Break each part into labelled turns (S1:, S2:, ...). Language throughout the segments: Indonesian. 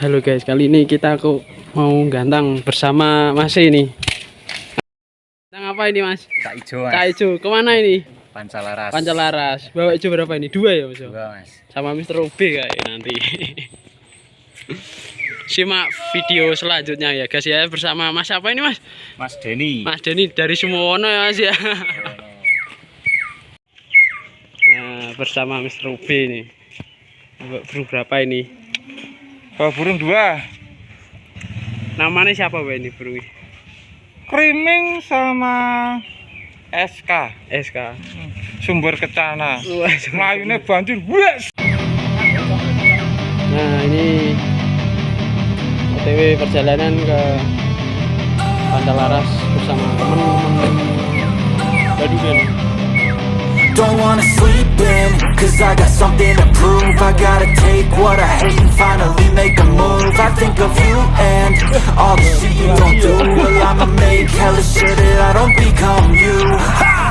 S1: Halo guys, kali ini kita mau gantang bersama Mas ini. Gantang apa ini Mas?
S2: Cak Ijo Mas.
S1: Cak Ijo, kemana ini?
S2: Pancalaras.
S1: Pancalaras. Bawa ijo berapa ini? 2 ya Mas?
S2: 2 Mas.
S1: Sama Mr. OB kayak nanti. Simak video selanjutnya ya guys ya, bersama Mas apa ini Mas?
S2: Mas Denny.
S1: Mas Denny dari Sumono ya Mas ya. Nah, bersama Mr. OB nih. Burung berapa ini?
S2: Oh, burung 2.
S1: Namanya siapa ini burung?
S2: Kriming sama SK.
S1: SK.
S2: Sumber Kecana. Melayune banjir.
S1: Nah, ini OTW perjalanan ke Pancalaras bersama teman-teman Badungan.
S3: Don't wanna sleep in, cause I got something to prove. I gotta take what I hate and finally make a move. I think of you and all the shit you don't do. Well, I'ma make hella sure that I don't become you.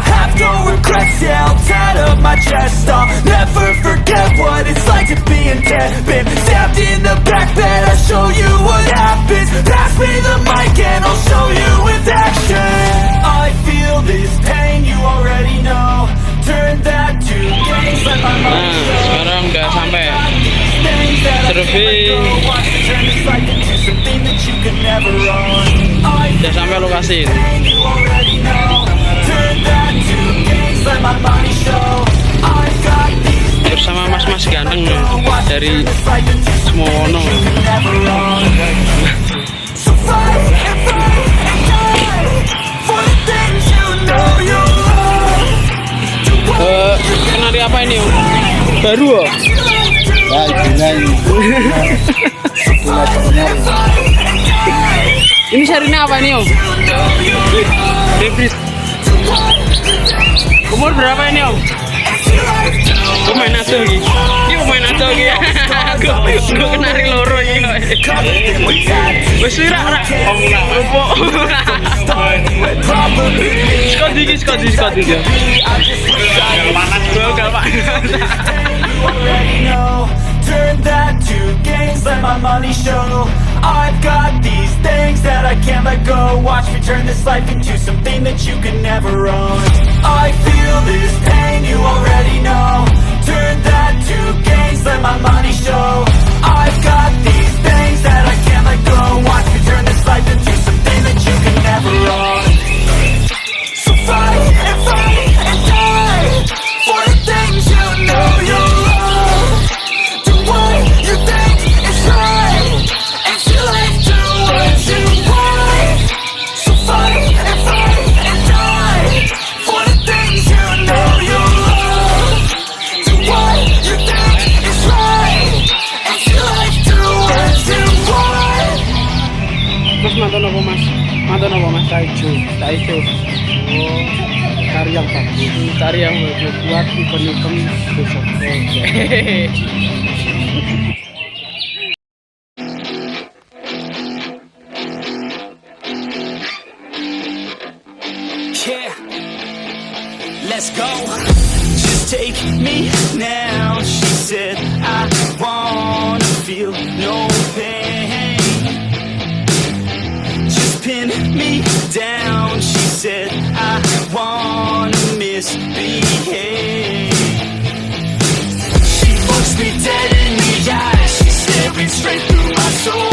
S3: Have no regrets, yeah, I'll tie up my chest. I'll never forget what it's like to be in debt. Been stabbed in the back bed, I'll show you what happens. Pass me the mic and I'll show you with action. I feel this pain, you already know. Turn that to games, let my mind go.
S1: Sekarang udah sampai Survei. Udah sampai lokasi. Bersama mas-mas ganteng dari Sumono. Kenari apa ini Om? Baru oh?
S2: Ya,
S1: ini serinya apa ini Om? Hybrid. Umur berapa ini Om? Gue main aja lagi. Yuk main aja lagi ya. Gue kenari loro ini. Wes wirak rak. Om lah. Lupa. Skot digi. Gal panas.
S3: Turn that to gains, let my money show. I've got these things that I can't let go. Watch me turn this life into something that you can never own. I feel this pain, you already know. Turn that to gains, let my money show. I've got these things that I can't let go. Watch me turn this life into something that you can never own. So fight and die for the things you know you love. Do what you think is right, and your life do what you want. So fight and die for the things you know you love. Do what you think is right, and your life do what you want.
S1: Mas mantan apa Mas? Mantan apa Mas? Cak Ijo. Oh, cari yang bagus. Cari yang bagus buat event-event besok.
S3: Yeah, let's go. Just take me now. She said I wanna feel no pain. Just pin me down. She said I wanna misbehave. She looks me dead in the eyes. She's staring straight through my soul.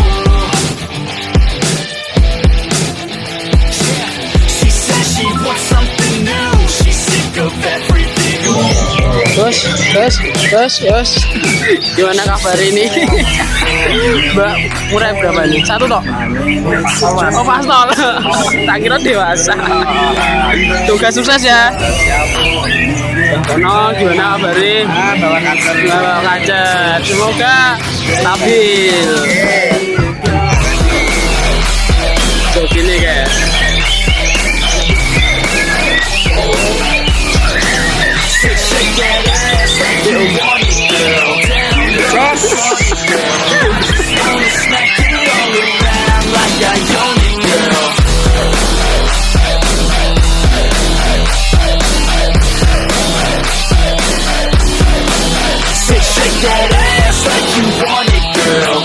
S3: She wants something new. She's sick of everything.
S1: Bos. Gimana kabar ini? Mbak, murah berapa nih? 1 toh? Oh, pastol. Tak kira dewasa. Tugas sukses ya. Kono gimana kabarnya? Bawa kaca. Semoga stabil. So gini guys.
S3: Shake that ass like you want it, girl.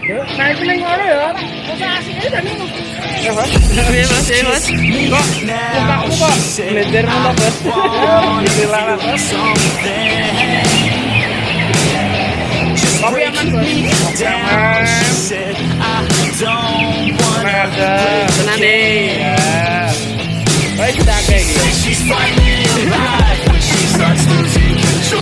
S1: Nah itu neng ngono ya. Masa aslinya dan ini. Ya mas, ya mas, ya mas. Kok mukamu kok blender mulu mas? Gila mas. Kopi aman bos. Aman.